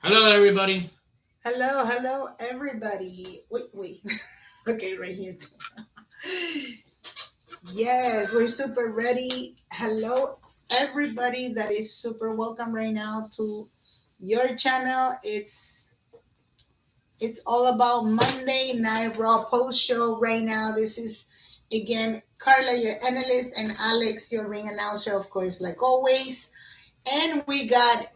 Hello, everybody. Hello, everybody. Wait. Okay, right here. Yes, we're super ready. Hello, everybody that is super welcome right now to your channel. It's all about Monday Night Raw post show right now. This is again Carla, your analyst, and Alex, your ring announcer, of course, like always. And we got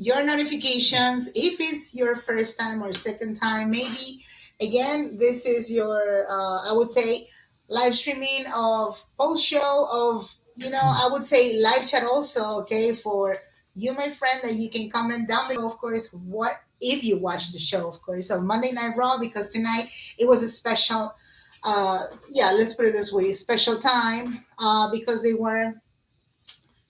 your notifications if it's your first time or second time, maybe. Again, this is your, I would say, live streaming of post show of, I would say live chat also, okay, for you, my friend, that you can comment down below, of course, what if you watch the show, of course, of Monday Night Raw, because tonight it was a special, yeah, let's put it this way, special time because they were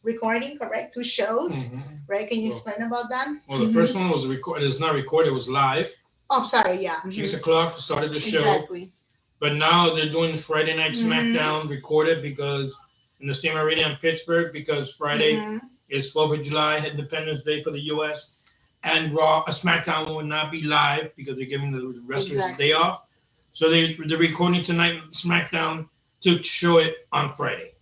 recording, correct? Two shows, right? Can you Well, explain about that? well, the first one was recorded. It's not recorded. It was live. Oh, I'm sorry. Yeah. 6 o'clock started the show. Exactly. But now they're doing Friday Night Smackdown recorded because in the same arena in Pittsburgh because Friday is 4th of July, Independence Day for the U.S. And Raw, a Smackdown will not be live because they're giving the wrestlers a day off. So they're recording tonight Smackdown to show it on Friday.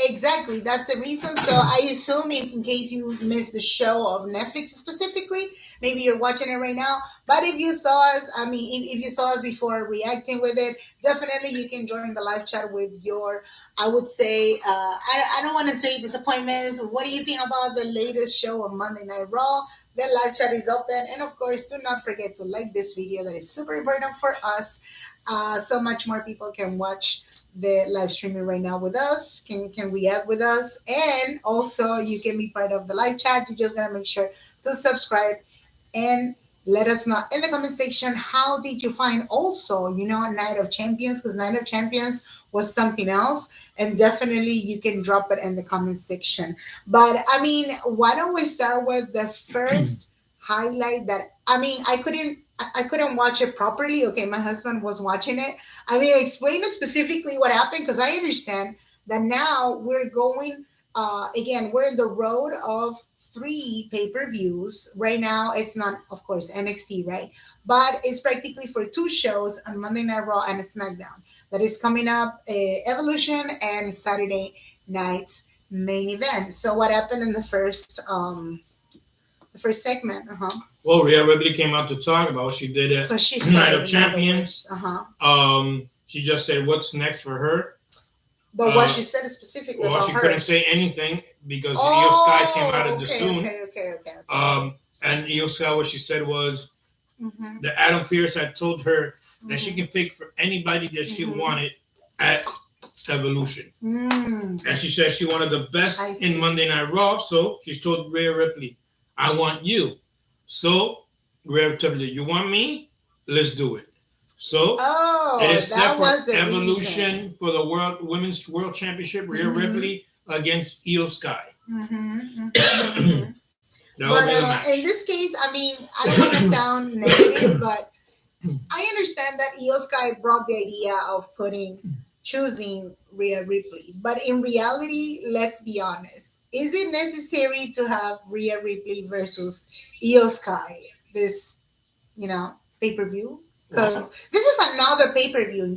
Exactly. That's the reason. So I assume in case you missed the show of Netflix specifically, maybe you're watching it right now. But if you saw us, I mean, if you saw us before reacting with it, definitely you can join the live chat with your, I would say, I don't want to say disappointments. What do you think about the latest show of Monday Night Raw? The live chat is open. And of course, do not forget to like this video. That is super important for us. So much more people can watch the live streaming right now with us, can react with us, and also you can be part of the live chat. You just gotta make sure to subscribe and let us know in the comment section how did you find also Night of Champions, because Night of Champions was something else, and definitely you can drop it in the comment section. But I mean, why don't we start with the first highlight that I couldn't watch it properly. Okay, my husband was watching it. I mean, explain specifically what happened, because I understand that now we're going. Again, we're in the road of three pay-per-views right now. It's not, of course, NXT, right? But it's practically for two shows on Monday Night Raw and SmackDown that is coming up: Evolution and Saturday Night Main Event. So, what happened in the first segment? Well, Rhea Ripley came out to talk about what she did at Night of Champions. She just said what's next for her. But what she said specifically about she her. couldn't say anything because Io Sky came out of the Zoom. Okay. And Io Sky, what she said was that Adam Pearce had told her that she can pick for anybody that she wanted at Evolution. And she said she wanted the best in Monday Night Raw, so she's told Rhea Ripley, I want you. So, Rhea Ripley, you want me? Let's do it. So, it is set for Evolution for the Women's World Championship, Rhea Ripley against Io Sky. But in this case, I mean, I don't want to sound negative, but I understand that Io Sky brought the idea of choosing Rhea Ripley. But in reality, let's be honest. Is it necessary to have Rhea Ripley versus Io Sky this, pay-per-view? Because this is another pay-per-view.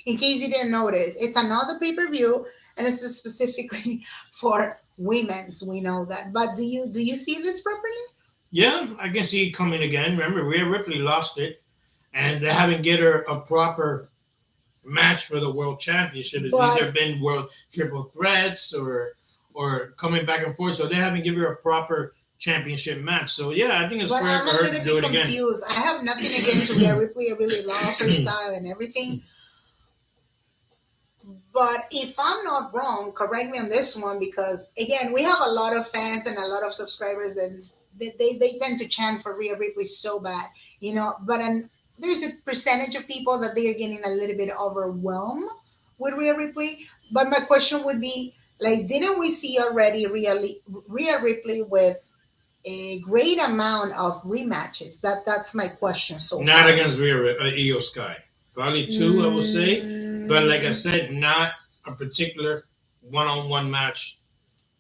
In case you didn't notice, it's another pay-per-view, and it's just specifically for women's. We know that. But do you see this properly? Yeah, I can see it coming again. Remember, Rhea Ripley lost it, and they haven't get her a proper match for the World Championship. It's either been World Triple Threats or coming back and forth. So they haven't given her a proper championship match. So yeah, I think it's fair for her to do it again. Confused. I have nothing against Rhea Ripley. I really love her style and everything. But if I'm not wrong, correct me on this one, because again, we have a lot of fans and a lot of subscribers that they tend to chant for Rhea Ripley so bad, But there's a percentage of people that they are getting a little bit overwhelmed with Rhea Ripley. But my question would be, like, didn't we see already Rhea Ripley with a great amount of rematches? That's my question. So not far. Against Io Sky, probably two, I would say. But like I said, not a particular one-on-one match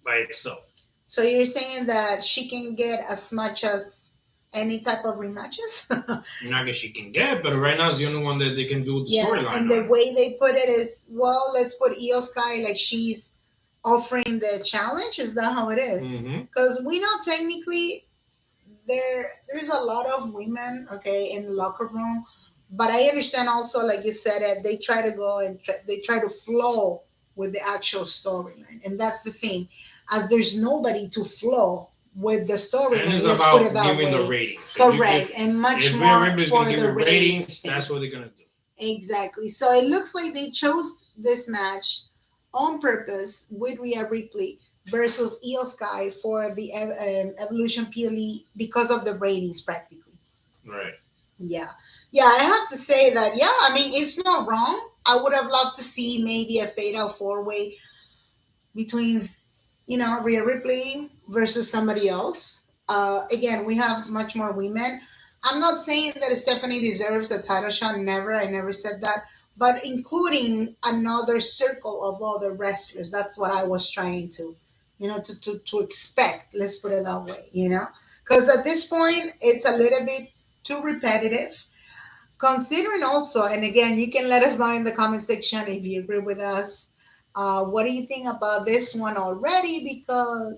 by itself. So you're saying that she can get as much as any type of rematches. Not that she can get, but right now it's the only one that they can do the storyline. And the way they put it is, well, let's put Io Sky like she's offering the challenge. Is that how it is? Because we know technically there's a lot of women, okay, in the locker room, but I understand also, like you said, that they try to go and they try to flow with the actual storyline, and that's the thing. As there's nobody to flow with the storyline, let's put it that way. The ratings. Correct, and much more for the ratings. That's what they're gonna do. Exactly. So it looks like they chose this match on purpose with Rhea Ripley versus Io Sky for the Evolution PLE because of the ratings, practically. Right. Yeah. Yeah, I have to say that, yeah, I mean, it's not wrong. I would have loved to see maybe a fatal four-way between, Rhea Ripley versus somebody else. Again, we have much more women. I'm not saying that Stephanie deserves a title shot. Never. I never said that. But including another circle of other wrestlers. That's what I was trying to, to expect. Let's put it that way, Because at this point, it's a little bit too repetitive. Considering also, and again, you can let us know in the comment section if you agree with us. What do you think about this one already? Because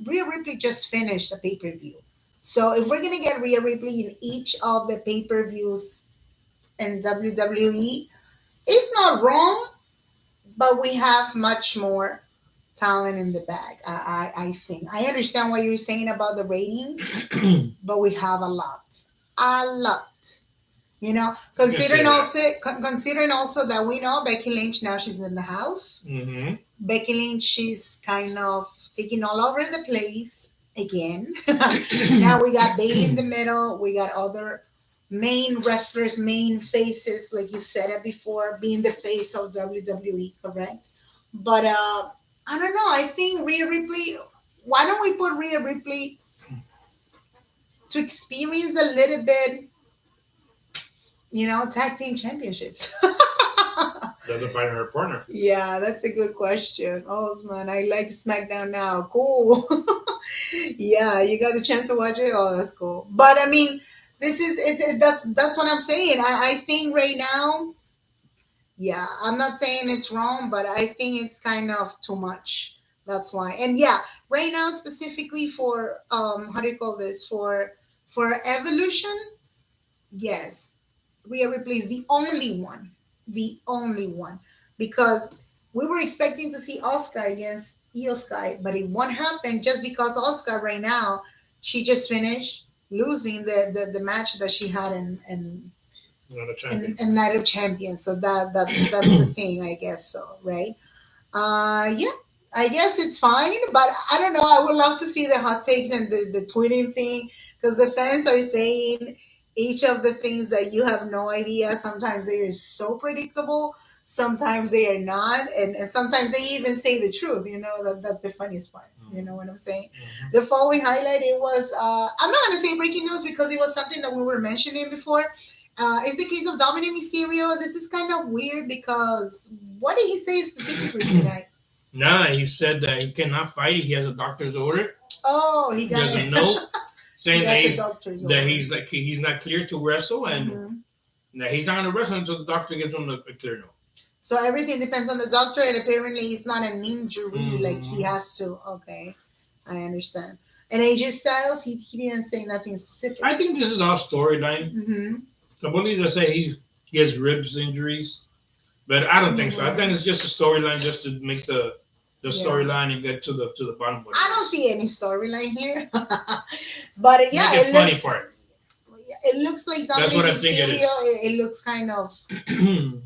Rhea Ripley just finished a pay-per-view. So if we're going to get Rhea Ripley in each of the pay-per-views in WWE, it's not wrong, but we have much more talent in the bag, I think. I understand what you're saying about the ratings, but we have a lot. Considering also that we know Becky Lynch, now she's in the house. Mm-hmm. Becky Lynch, she's kind of taking all over the place again. Now we got Bayley in the middle. We got other main wrestlers, main faces, like you said it before, being the face of WWE, correct? But I don't know. I think Rhea Ripley, why don't we put Rhea Ripley to experience a little bit, tag team championships? Doesn't find her partner. Yeah, that's a good question. Oh, man, I like SmackDown now. Cool. Yeah, you got the chance to watch it. Oh, that's cool. But I mean, that's what I'm saying. I think right now, yeah, I'm not saying it's wrong, but I think it's kind of too much. That's why. And yeah, right now specifically for how do you call this? For Evolution, yes, Rhea Ripley is the only one. The only one, because we were expecting to see Asuka against Io Sky, but it won't happen just because Asuka right now, she just finished losing the match that she had in Night of Champions. So that's the thing, I guess so, right? Yeah, I guess it's fine, but I don't know. I would love to see the hot takes and the tweeting thing, because the fans are saying each of the things that you have no idea. Sometimes they are so predictable. Sometimes they are not. And sometimes they even say the truth. That's the funniest part. You know what I'm saying? Mm-hmm. The following highlight, it was, I'm not going to say breaking news because it was something that we were mentioning before. It's the case of Dominic Mysterio. This is kind of weird because what did he say specifically tonight? Nah, he said that he cannot fight. He has a doctor's order. Oh, he got a note. Saying that he's not clear to wrestle and that he's not going to wrestle until the doctor gives him a clear note. So everything depends on the doctor, and apparently it's not an injury like he has to. Okay, I understand. And AJ Styles, he didn't say nothing specific. I think this is our storyline. Mm-hmm. The bullies are saying he has ribs injuries, but I don't think so. I think it's just a storyline just to make the storyline and get to the bottom of it. I don't see any storyline here. But yeah, it looks like Dominic Mysterio. It looks kind of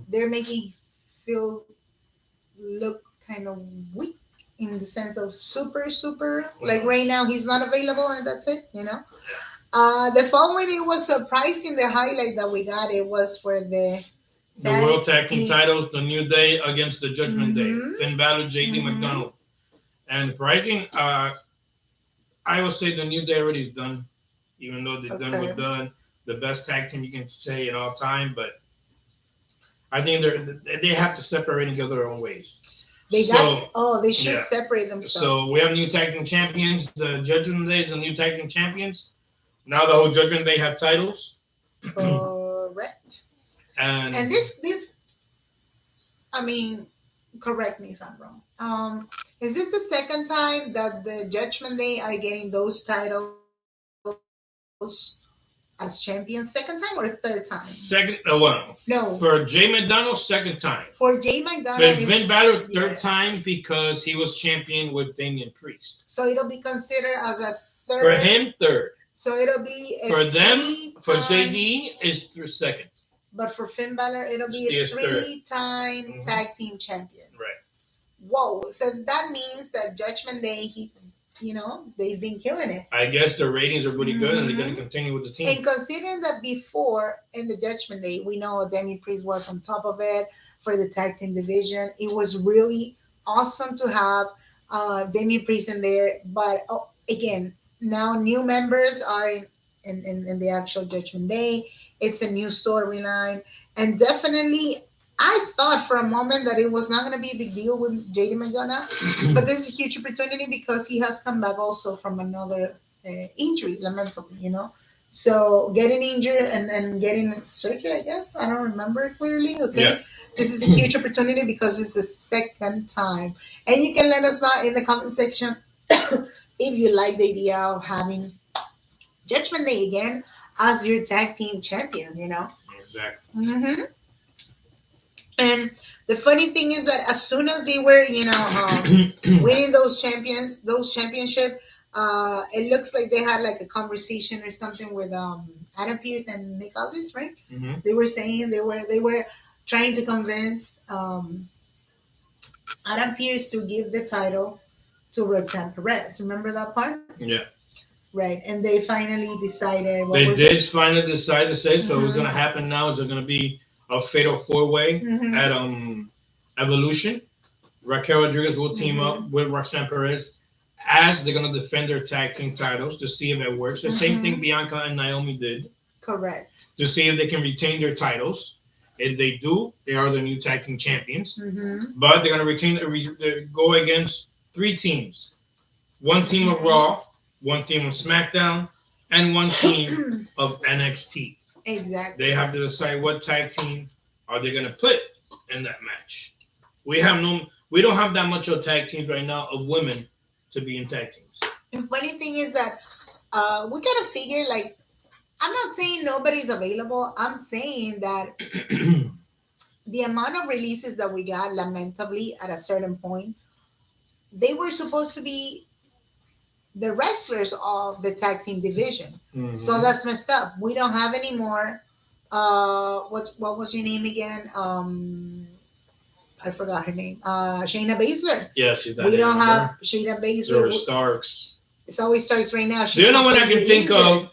they're making Phil look kind of weak in the sense of super like right now he's not available and that's it. The following, it was surprising, the highlight that we got. It was for the World Tag Team titles, the New Day against the Judgment Day. Finn Balor, JD McDonald. And pricing, I would say the New Day already is done, even though they're done with the best tag team you can say in all time. But I think they have to separate and go their own ways. They should separate themselves. So we have new tag team champions. The Judgment Day is the new tag team champions. Now the whole Judgment Day have titles. Correct. And this, I mean, correct me if I'm wrong. Is this the second time that the Judgment Day are getting those titles as champions? Second time or third time? Second, well, no. For Jay McDonald, second time. For Jay McDonald, for Finn Balor, third time because he was champion with Damian Priest. So it'll be considered as a third. For him, third. So it'll be for them. For JD is through second. But for Finn Balor, it'll be a three-time tag team champion. Right. Whoa! So that means that Judgment Day, they've been killing it. I guess the ratings are really good, and they're going to continue with the team. And considering that before in the Judgment Day, we know Damian Priest was on top of it for the tag team division. It was really awesome to have Damian Priest in there. But again, now new members are in the actual Judgment Day. It's a new storyline, and definitely. I thought for a moment that it was not going to be a big deal with JD McDonough, but this is a huge opportunity because he has come back also from another injury, lamentably, So getting injured and then getting surgery, I guess. I don't remember it clearly. Okay. Yeah. This is a huge opportunity because it's the second time. And you can let us know in the comment section if you like the idea of having Judgment Day again as your tag team champions, Exactly. Mm-hmm. And the funny thing is that as soon as they were, winning those championship, it looks like they had like a conversation or something with Adam Pearce and Nick Aldis, right? Mm-hmm. They were saying they were trying to convince Adam Pearce to give the title to Roxanne Perez. Remember that part? Yeah. Right, and they finally decided. Finally decide to say so. What's going to happen now is they're going to be a fatal four-way at Evolution. Raquel Rodriguez will team up with Roxanne Perez as they're going to defend their tag team titles to see if it works. The same thing Bianca and Naomi did. Correct. To see if they can retain their titles. If they do, they are the new tag team champions. But they're going to go against three teams. One team of Raw, one team of Smackdown, and one team of NXT. Exactly. They have to decide what tag team are they going to put in that match. We don't have that much of tag teams right now of women to be in tag teams. The funny thing is that we gotta figure, like, I'm not saying nobody's available. I'm saying that the amount of releases that we got, lamentably, at a certain point, they were supposed to be the wrestlers of the tag team division. So that's messed up. We don't have any more. What was your name again? I forgot her name. Shayna Baszler. Yeah, she's not. We don't have Shayna Baszler. Or Starks. It's always Starks right now. Do you know what I can think of?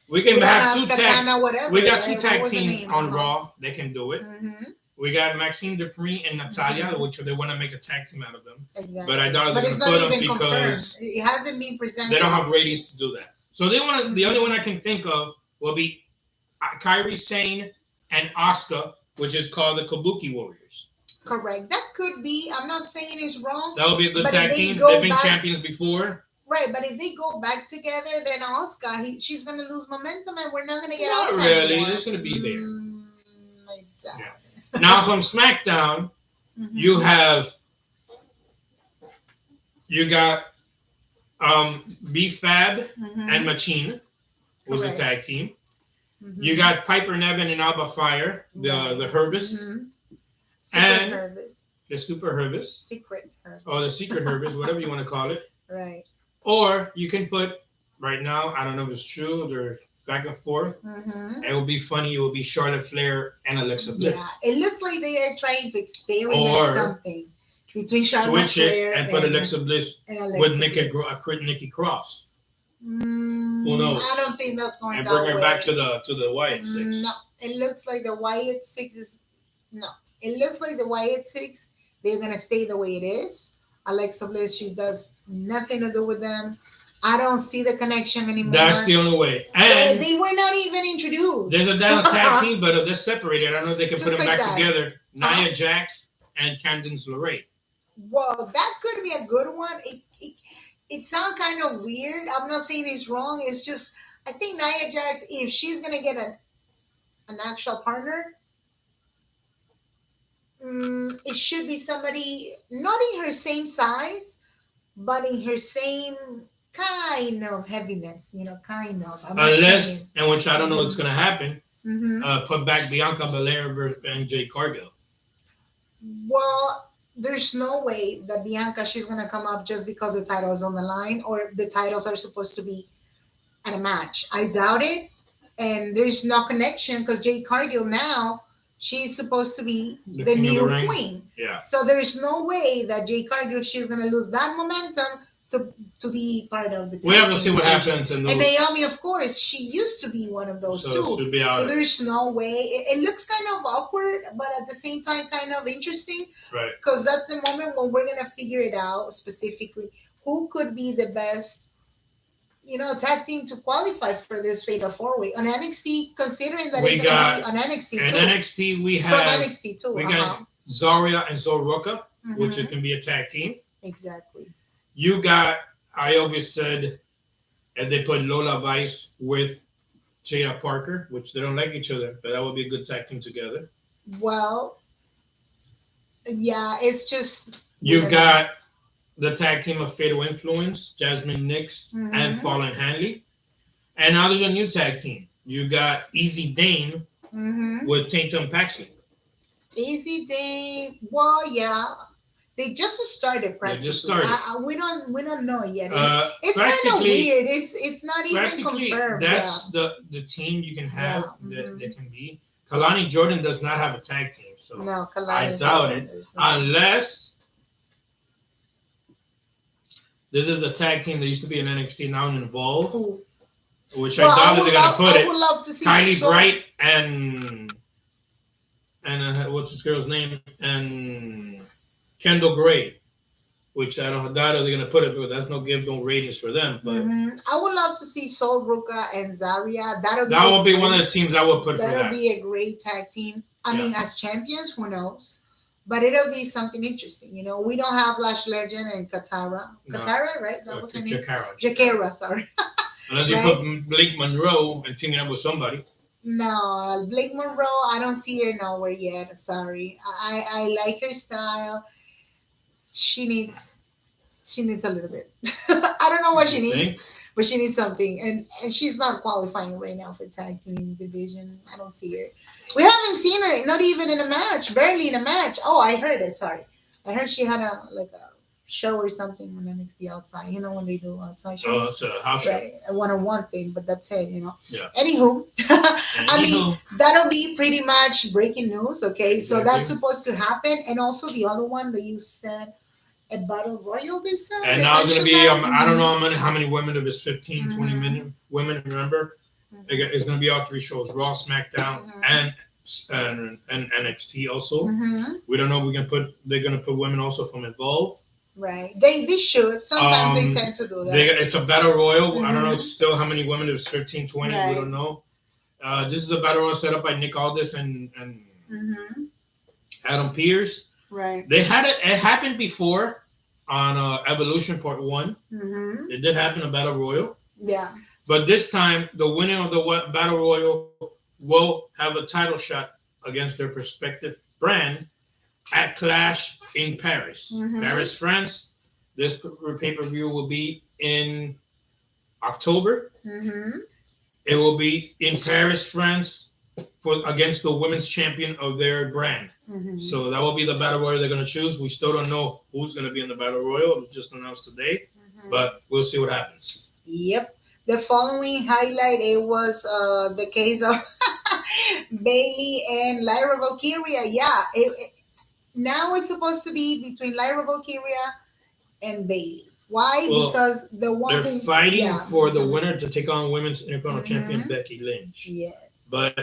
We can have two tag. Whatever, we got two tag teams on Raw. They can do it. We got Maxine Dupree and Natalia, which they want to make a tag team out of them. Exactly. But I doubt they're going to put them because confirmed. It hasn't been presented. They don't have ratings to do that. So they want. The only one I can think of will be Kairi Sane and Asuka, which is called the Kabuki Warriors. Correct. That could be. I'm not saying it's wrong. That would be a good tag team. They've been champions before. Right, but if they go back together, then Asuka, she's going to lose momentum, and we're not going to get Asuka. Not really. Anymore. It's going to be there. Now from SmackDown, you got B-Fab and Machine was a tag team. You got Piper Niven and Alba Fire, the Herbis. And Herbis. The Super Herbis. Secret Herbis. Or the Secret Herbis, whatever you want to call it. Right. Or you can put, right now, I don't know if it's true, they're back and forth. It will be funny. It will be Charlotte Flair and Alexa Bliss. Yeah, it looks like they are trying to experiment something between Charlotte Flair and put Alexa Bliss with Nikki Cross. Who knows? I don't think that's going to bring her back to the Wyatt Six. No, it looks like the Wyatt Six is no. It looks like the Wyatt Six. They're gonna stay the way it is. Alexa Bliss, she does nothing to do with them. I don't see the connection anymore. That's the only way. And they were not even introduced. There's a down tag team, but they're separated. I don't know if they can put them back together. Nia Jax and Candice LeRae. Well, that could be a good one. It sounds kind of weird. I'm not saying it's wrong. It's just I think Nia Jax, if she's gonna get an actual partner, it should be somebody not in her same size, but in her same kind of heaviness. Kind of. Unless, and which I don't know what's gonna happen. Mm-hmm. Put back Bianca Belair and Jade Cargill. Well, there's no way that Bianca, she's gonna come up just because the title is on the line or the titles are supposed to be at a match. I doubt it, and there's no connection because Jade Cargill now she's supposed to be the new queen. Yeah. So there's no way that Jade Cargill, she's gonna lose that momentum to be part of the team. We have to see what happens. And Naomi, of course, she used to be one of those too. So there's no way. It looks kind of awkward, but at the same time, kind of interesting. Right. Because that's the moment when we're gonna figure it out specifically who could be the best, tag team to qualify for this Fatal 4-Way on NXT. Considering that it's gonna be on NXT too. And NXT we have from NXT too. We got Zarya and Zoroka, which it can be a tag team. Exactly. You got, I always said, if they put Lola Vice with Jada Parker, which they don't like each other, but that would be a good tag team together. Well, yeah, it's just... You got the tag team of Fatal Influence, Jasmine Nix and Fallon Henley. And now there's a new tag team. You got Easy Dane with Tatum Paxley. Easy Dane, well, yeah. They just started practicing. They just started. We don't know yet. It's kind of weird. It's not even confirmed. That's the team you can have that can be. Kalani Jordan does not have a tag team, so no, I doubt it. Unless this is a tag team that used to be in NXT, now involved, which I doubt they're gonna put it. I would love to see Kylie Bright and what's this girl's name? And Kendall Gray, which I don't doubt they're going to put it, because that's no ratings for them. But I would love to see Sol Ruka and Zarya. That would be one of the teams I would put for that. That would be a great tag team. I mean, as champions, who knows? But it'll be something interesting. We don't have Lash Legend and Katara. Katara, right? That was her name? Jakara, sorry. Unless you put Blake Monroe and teaming up with somebody. No, Blake Monroe, I don't see her nowhere yet. Sorry. I like her style. She needs a little bit. I don't know what she needs, but she needs something. And she's not qualifying right now for tag team division. I don't see her. We haven't seen her, not even in a match, barely in a match. Oh, I heard it. Sorry. I heard she had a show or something on NXT outside. When they do outside shows. Oh, it's a house show. Right. A one-on-one thing, but that's it, Yeah. Anywho, I mean, that'll be pretty much breaking news, okay? Exactly. So that's supposed to happen. And also the other one that you said, a Battle Royal, they said? And now it's going to be, I don't know how many women, if it's 15, 20 women, remember? It's going to be all 3 shows, Raw, SmackDown, and NXT also. We don't know they're going to put women also from Evolve. Right. They should. Sometimes they tend to do that. It's a Battle Royal. I don't know still how many women. It was 13, 20. Right. We don't know. This is a Battle Royal set up by Nick Aldis and Adam Pearce. Right. They had it. It happened before on Evolution Part 1. It did happen a Battle Royal. Yeah. But this time, the winner of the Battle Royal will have a title shot against their respective brand at Clash in Paris. Paris, France. This pay-per-view will be in October. It will be in Paris, France, against the women's champion of their brand. So that will be the Battle Royal they're going to choose. We still don't know who's going to be in the Battle Royal. It was just announced today. But we'll see what happens. Yep. The following highlight, it was the case of Bayley and Lyra Valkyria. Yeah. Now it's supposed to be between Lyra Valkyria and Bayley. Why? Well, because the one they're fighting for the winner to take on women's Intercontinental champion Becky Lynch. Yes. But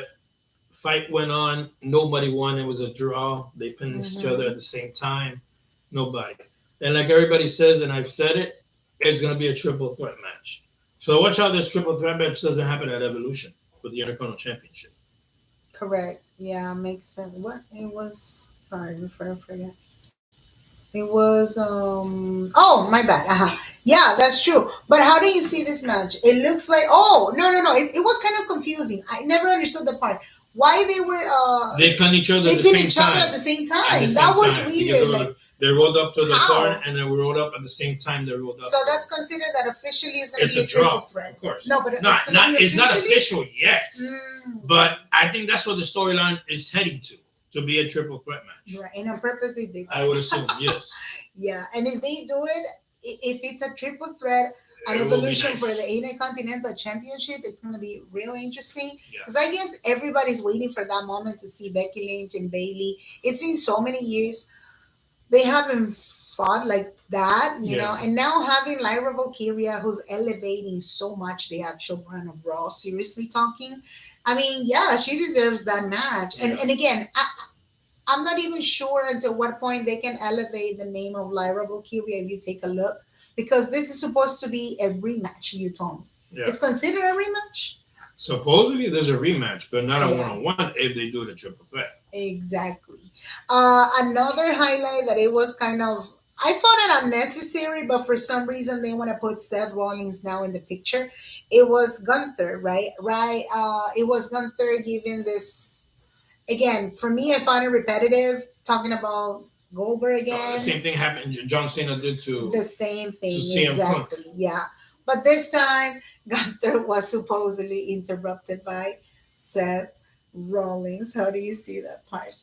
fight went on. Nobody won. It was a draw. They pinned each other at the same time. Nobody. And like everybody says, and I've said it, it's going to be a triple threat match. So watch out this triple threat match doesn't happen at Evolution with the Intercontinental Championship. Correct. Yeah, makes sense. What? It was... Sorry, I forgot. It was oh, my bad. Yeah, that's true. But how do you see this match? It looks like, oh, no. It was kind of confusing. I never understood the part. Why they were they pinned each other they at the pinned same each other time. at the same time. That was weird. Like, they rolled up to the how? corner and then we rolled up at the same time. They rolled up. So that's considered that officially is going to be a draw, triple threat. Of course. No, but it's not official yet. Mm. But I think that's what the storyline is heading to be a triple threat match. Right, and on purpose they did that. I would assume, yes. Yeah, and if they do it, if it's a triple threat at Evolution for the Intercontinental Championship, it's going to be really interesting. Because I guess everybody's waiting for that moment to see Becky Lynch and Bayley. It's been so many years. They haven't fought like that, you know, and now having Lyra Valkyria, who's elevating so much the actual brand of Raw, seriously talking, I mean, yeah, she deserves that match. And again, I'm not even sure until what point they can elevate the name of Lyra Valkyria if you take a look, because this is supposed to be a rematch, you told me. Yeah. It's considered a rematch? Supposedly there's a rematch, but not a one-on-one if they do the triple threat. Exactly. Another highlight that it was kind of, I found it unnecessary, but for some reason they want to put Seth Rollins now in the picture. It was Gunther, right? It was Gunther giving this, again, for me, I found it repetitive, talking about Goldberg again. The same thing happened. John Cena did to the same thing, exactly. Yeah. But this time, Gunther was supposedly interrupted by Seth Rollins. How do you see that part?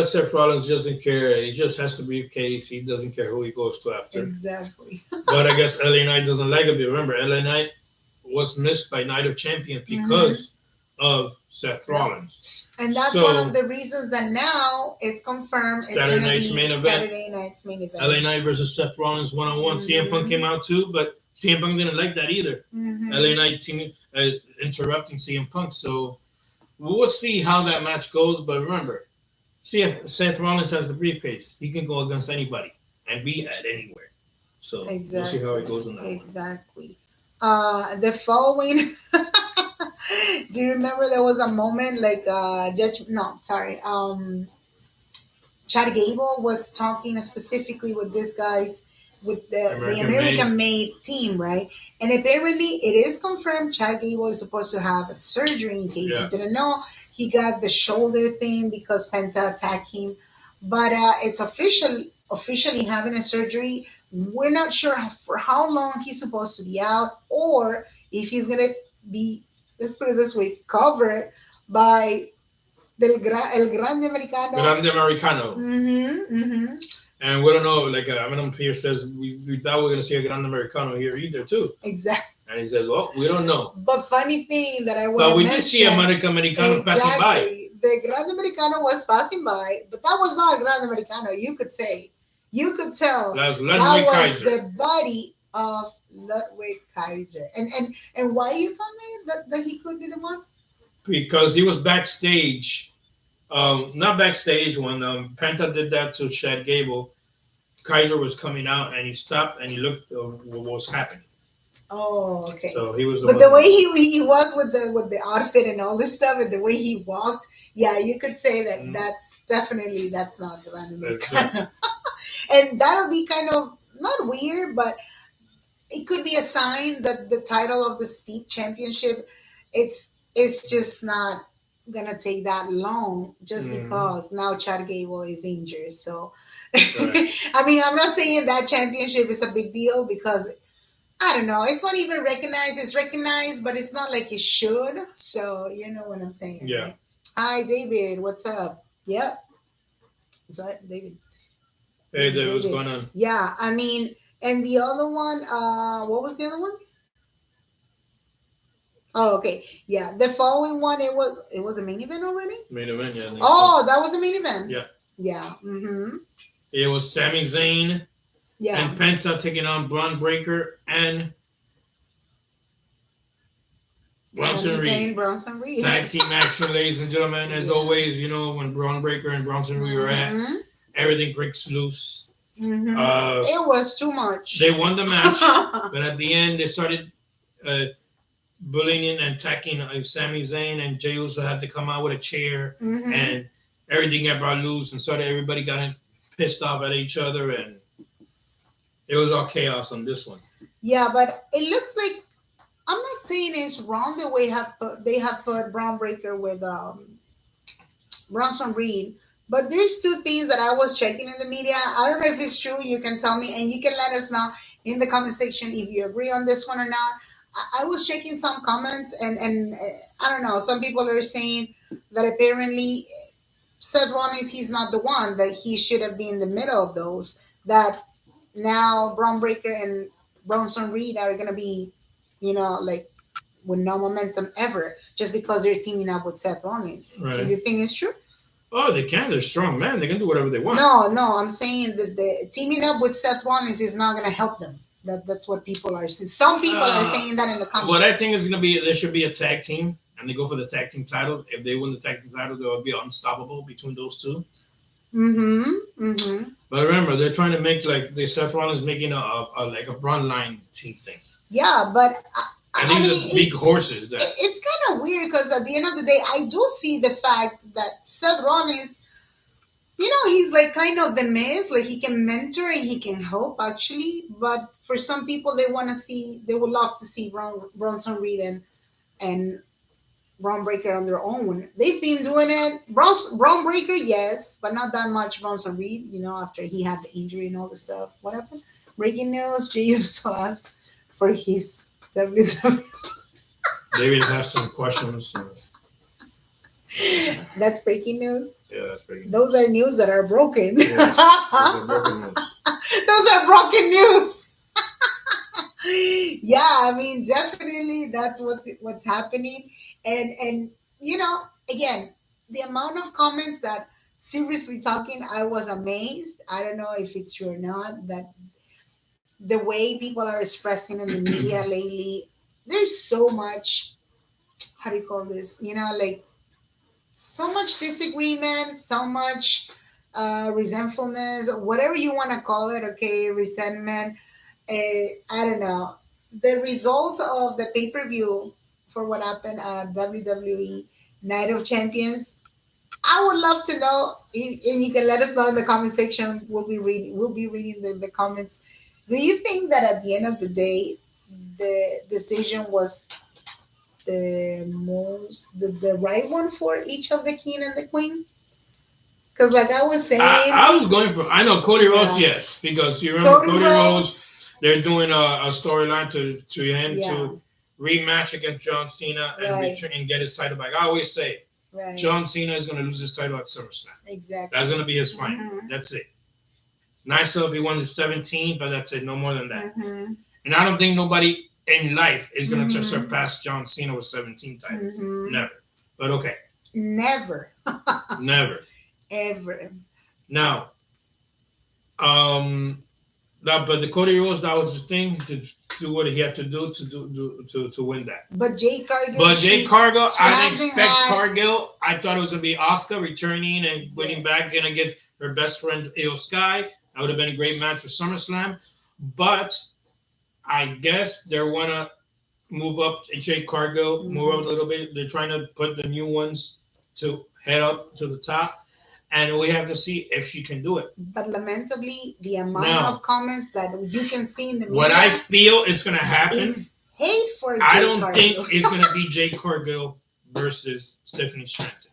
Seth Rollins doesn't care. He just has the briefcase. He doesn't care who he goes to after. Exactly. But I guess LA Knight doesn't like it. But remember, LA Knight was missed by Night of Champions because of Seth Rollins. And that's one of the reasons that now it's confirmed Saturday night's main event. Saturday night's main event. LA Knight versus Seth Rollins one-on-one. CM Punk came out too, but CM Punk didn't like that either. LA Knight team interrupting CM Punk. So we'll see how that match goes. But remember, Seth Rollins has the briefcase. He can go against anybody and be at anywhere. So we'll see how it goes in that one. Exactly. The following... Do you remember there was a moment like Chad Gable was talking specifically with this guys with the American Made team, right? And apparently it is confirmed Chad Gable is supposed to have a surgery. In case you didn't know, he got the shoulder thing because Penta attacked him, but it's officially having a surgery. We're not sure for how long he's supposed to be out, or if he's gonna be, let's put it this way, covered by El Grande Americano. Grande Americano. And we don't know, like Adam Pierce says, we thought we were going to see a Grande Americano here either, too. Exactly. And he says, well, we don't know. But funny thing that I want to mention. But we did see a Americano passing by. The Grande Americano was passing by, but that was not a Grande Americano. You could tell that was the body of Ludwig Kaiser. And why you told me that he could be the one? Because he was backstage. Not backstage when Penta did that to Chad Gable. Kaiser was coming out and he stopped and he looked what was happening. Oh, okay. So he was. But the way he was with the outfit and all this stuff and the way he walked, yeah, you could say that that's not Grande Americano. And that'll be kind of not weird, but it could be a sign that the title of the Speed Championship, it's just not gonna take that long just because now Chad Gable is injured. So I mean, I'm not saying that championship is a big deal because I don't know, it's not even recognized. It's recognized, but it's not like it should. So you know what I'm saying. Yeah. Right? Hi David, what's up? Yep. So David. Hey David, what's going on? Yeah, I mean, and the other one, what was the other one? Oh, okay. Yeah, the following one, it was a main event already? Main event, yeah. Oh, that was a main event? Yeah. Yeah. It was Sami Zayn and Penta taking on Braun Breaker and Bronson Reed. Tag team action, ladies and gentlemen. As always, you know, when Braun Breaker and Bronson Reed were at, everything breaks loose. It was too much. They won the match, but at the end, they started... bullying and attacking Sami Zayn, and Jey Uso had to come out with a chair, and everything got brought loose, and sort of everybody got pissed off at each other, and it was all chaos on this one. Yeah, but it looks like I'm not saying it's wrong the way they have put Braun Breaker with Bronson Reed. But there's two things that I was checking in the media. I don't know if it's true. You can tell me, and you can let us know in the comment section if you agree on this one or not. I was checking some comments, and I don't know. Some people are saying that apparently Seth Rollins, he's not the one, that he should have been in the middle of those. That now Braun Breaker and Bronson Reed are gonna be, like with no momentum ever, just because they're teaming up with Seth Rollins. Right. Do you think it's true? Oh, they can. They're strong, man. They can do whatever they want. No. I'm saying that the teaming up with Seth Rollins is not gonna help them. That's what people are saying. Some people are saying that in the comments. What I think is gonna be, there should be a tag team, and they go for the tag team titles. If they win the tag team titles, they will be unstoppable between those two. But remember, they're trying to make like the Seth Rollins making a Braun line team thing. Yeah, but and these are big horses. That it's kind of weird because at the end of the day, I do see the fact that Seth Rollins, he's like kind of the Miz, like he can mentor and he can help actually. But for some people, they would love to see Bronson Reed and Braun Breaker on their own. They've been doing it. Braun Breaker, yes, but not that much Bronson Reed, after he had the injury and all the stuff. What happened? Breaking news, J.U. sauce for his WWE. David has some questions. That's breaking news? Yeah, that's breaking news. Those are news that are broken. Yes, those are broken news. Those are broken news. Yeah, I mean, definitely that's what's happening. And again, the amount of comments that, seriously talking, I was amazed. I don't know if it's true or not, that the way people are expressing in the media lately, there's so much, how do you call this? Like so much disagreement, so much resentfulness, whatever you want to call it, okay, resentment. I don't know. The results of the pay-per-view for what happened at WWE Night of Champions, I would love to know, and you can let us know in the comment section. We'll be reading the comments. Do you think that at the end of the day, the decision was the right one for each of the king and the queen? Because like I was saying, I was going for, I know Cody Rhodes, yes, because you remember Cody Rhodes. They're doing a storyline to him to rematch against John Cena and return and get his title back. I always say, John Cena is going to lose his title at SummerSlam. Exactly. That's going to be his final. That's it. Nice if he wins his 17, but that's it. No more than that. And I don't think nobody in life is going to surpass John Cena with 17 titles. Never. But okay. Never. Never. Ever. Now, but the Cody Rhodes, that was his thing, to do what he had to do to win that. But Jade Cargill. I didn't expect Cargill. I thought it was gonna be Asuka returning and winning back in against her best friend Io Sky. That would have been a great match for SummerSlam. But I guess they wanna move up Jade Cargill, move up a little bit. They're trying to put the new ones to head up to the top. And we have to see if she can do it. But lamentably, the amount of comments that you can see in the media, what I feel is going to happen, it's hate for Jade I don't Cargill. think it's going to be Jade Cargill versus Stephanie Stratton.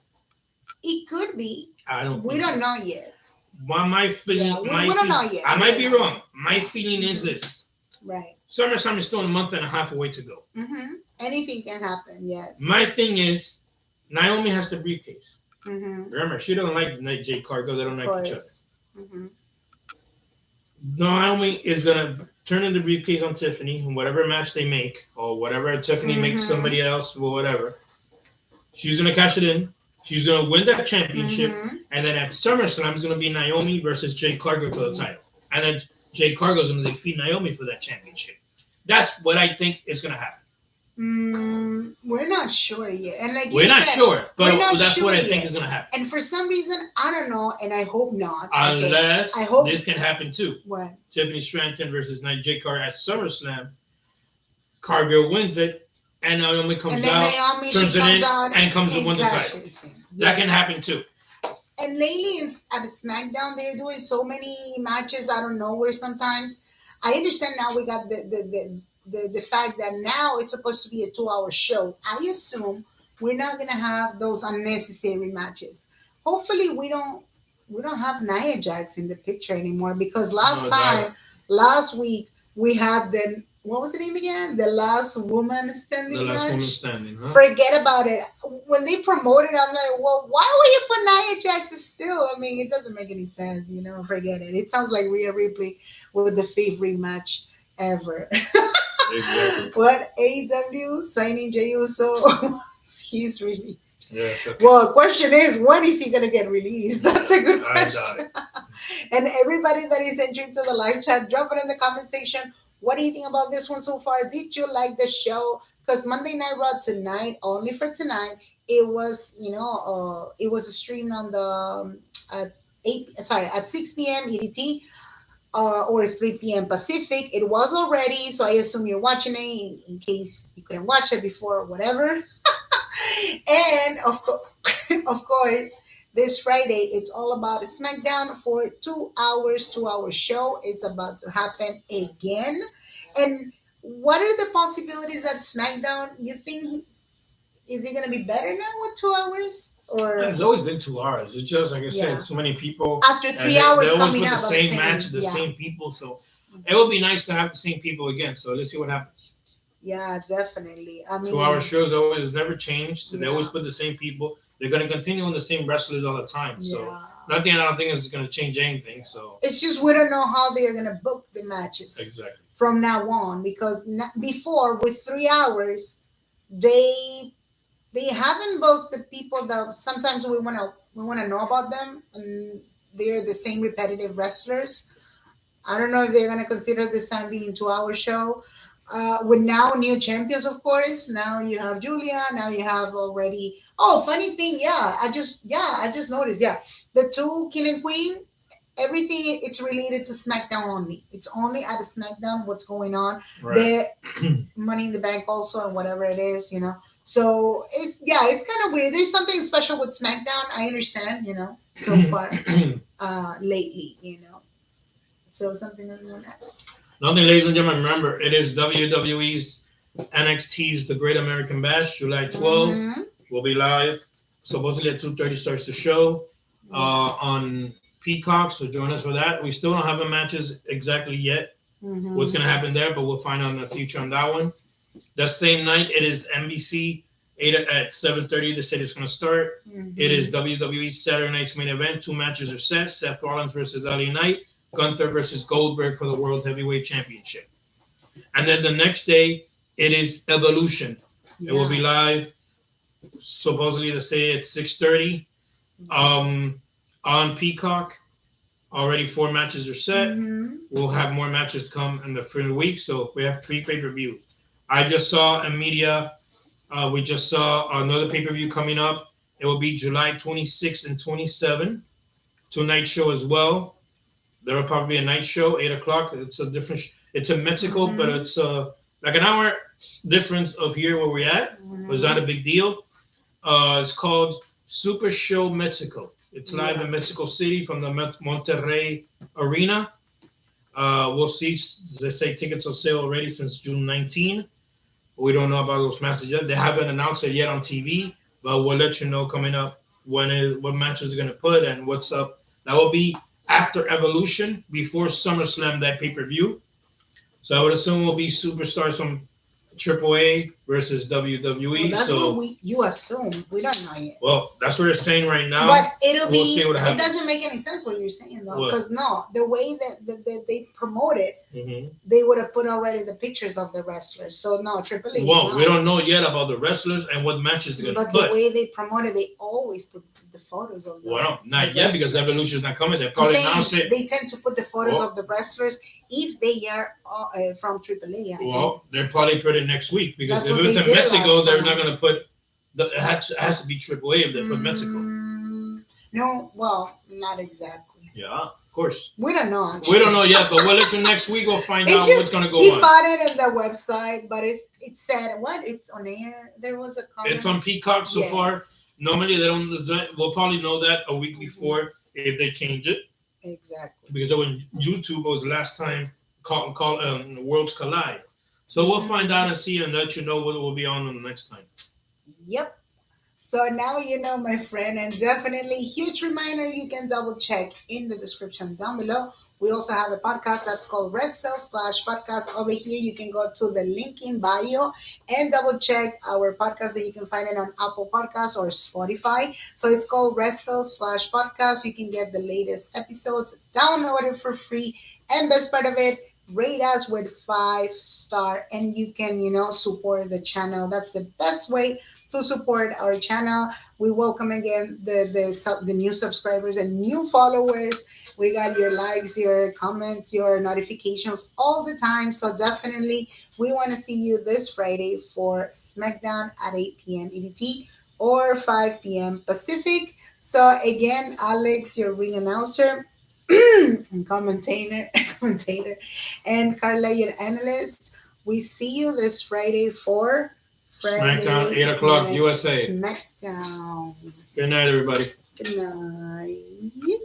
It could be. I don't. We don't know yet. My feeling. We don't know yet. I might be wrong. My feeling is this. Right. SummerSlam is still a month and a half away to go. Anything can happen. Yes. My thing is, Naomi has the briefcase. Mm-hmm. Remember, she don't like Jade Cargill. They don't like each other. Mm-hmm. Naomi is gonna turn in the briefcase on Tiffany in whatever match they make, or whatever Tiffany makes somebody else or whatever. She's gonna cash it in. She's gonna win that championship, and then at SummerSlam it's gonna be Naomi versus Jade Cargill for the title, and then Jade Cargill's gonna defeat Naomi for that championship. That's what I think is gonna happen. We're not sure yet, and like we're not sure, but that's sure what I think is gonna happen. And for some reason, I don't know, and I hope not. Unless I hope this can happen too. What? Tiffany Stratton versus Jade Cargill at SummerSlam. Cargill wins it, and Naomi comes out, turns it in, and comes to win the title. That can happen too. And lately at Smackdown, they're doing so many matches out of nowhere sometimes. I understand now we got the fact that now it's supposed to be a 2-hour show. I assume we're not gonna have those unnecessary matches. Hopefully we don't have Nia Jax in the picture anymore, because last week we had the, what was the name again? The last woman standing. The last match. woman standing. Huh? Forget about it. When they promoted, I'm like, well, why would you put Nia Jax still? I mean, it doesn't make any sense. Forget it. It sounds like Rhea Ripley with the favorite match ever. Exactly. What, AEW signing Jey Uso? He's released. Yes. Okay. Well, question is, when is he gonna get released? That's a good question. And everybody that is entering to the live chat, drop it in the comment section. What do you think about this one so far? Did you like the show? Because Monday Night Raw tonight, only for tonight, it was, it was a stream on the at 6 p.m. EDT. Or 3 p.m. Pacific. It was already, so I assume you're watching it in case you couldn't watch it before or whatever. And of course, this Friday, it's all about a Smackdown for 2 hours, 2-hour show. It's about to happen again. And what are the possibilities that Smackdown, you think, is it going to be better now with 2 hours? Or it's always been 2 hours. It's just like I said, so many people. After 3 hours coming up, the same match, the same people. So it would be nice to have the same people again. So let's see what happens. Yeah, definitely. I mean, 2-hour shows always never changed. So they always put the same people. They're going to continue on the same wrestlers all the time. So I don't think it's going to change anything. So it's just we don't know how they are going to book the matches exactly from now on, because before with 3 hours, they haven't booked the people that sometimes we want to know about them, and they're the same repetitive wrestlers. I don't know if they're going to consider this time being 2-hour show. With now new champions, of course. Now you have Julia. Now you have already. Oh, funny thing, I just noticed. Yeah, the two King and Queen. Everything it's related to SmackDown only. It's only at a SmackDown what's going on. Right. The Money in the Bank also, and whatever it is, So it's kind of weird. There's something special with SmackDown. I understand, so far lately, So something doesn't want to happen. Nothing, ladies and gentlemen. Remember, it is WWE's NXT's The Great American Bash, July 12th. Mm-hmm. We'll be live. Supposedly at 2:30 starts the show on Peacock, so join us for that. We still don't have the matches exactly yet. Mm-hmm. What's going to happen there, but we'll find out in the future on that one. That same night, it is NBC 8 at 7:30. They said it's going to start. Mm-hmm. It is WWE's Saturday night's main event. 2 matches are set: Seth Rollins versus LA Knight, Gunther versus Goldberg for the World Heavyweight Championship. And then the next day, it is Evolution. Yeah. It will be live. Supposedly, they say it's 6:30. On Peacock. Already 4 matches are set. Mm-hmm. We'll have more matches come in the further week. So we have 3 pay-per-views. I just saw in media, we just saw another pay-per-view coming up. It will be July 26 and 27. 2 night show as well. There will probably be a night show, 8 o'clock. It's a different. It's in Mexico, mm-hmm. but it's like an hour difference of here where we're at. Mm-hmm. It's not a big deal. It's called Super Show Mexico. It's live in Mexico City from the Monterrey Arena. We'll see. They say tickets are sale already since June 19. We don't know about those matches yet. They haven't announced it yet on TV, but we'll let you know coming up what matches they're going to put and what's up. That will be after Evolution, before SummerSlam, that pay-per-view. So I would assume we'll be superstars from AAA versus WWE. Well, that's what you assume. We don't know yet. Well, that's what they're saying right now. But we'll see what happens. It doesn't make any sense what you're saying, though. Because the way that they promote it, mm-hmm. they would have put already the pictures of the wrestlers. So no, AAA. Well, we don't know yet about the wrestlers and what matches they're going to put. But the way they promote it, they always put the photos of them. Well, not yet, because Evolution's not coming. They probably announced it. They tend to put the photos of the wrestlers if they are from AAA. Well, they'll probably put it next week, because if it's in Mexico, they're not going to put. It has to be AAA if they put Mexico. No, well, not exactly. Yeah, of course. We don't know. Actually. We don't know yet, but we'll let you next week. We'll find out what's going to go on. He bought it on the website, but it said what? It's on air. There was a comment. It's on Peacock so far. Normally, they don't. We'll probably know that a week before if they change it. Exactly. Because when YouTube was last time worlds collide. So we'll find out and see and let you know what will be on the next time. Yep. So now you know, my friend, and definitely huge reminder, you can double check in the description down below. We also have a podcast that's called Wrestle /podcast. Over here, you can go to the link in bio and double check our podcast that you can find it on Apple Podcasts or Spotify. So it's called Wrestle /podcast. You can get the latest episodes, download it for free, and best part of it, rate us with 5-star, and you can, support the channel. That's the best way to support our channel. We welcome again the new subscribers and new followers. We got your likes, your comments, your notifications all the time. So definitely we want to see you this Friday for Smackdown at 8 p.m. EDT or 5 p.m. Pacific. So again, Alex, your ring announcer and commentator, and Carla, your analyst. We see you this Friday for Smackdown, 8 o'clock, USA. Smackdown. Good night, everybody. Good night.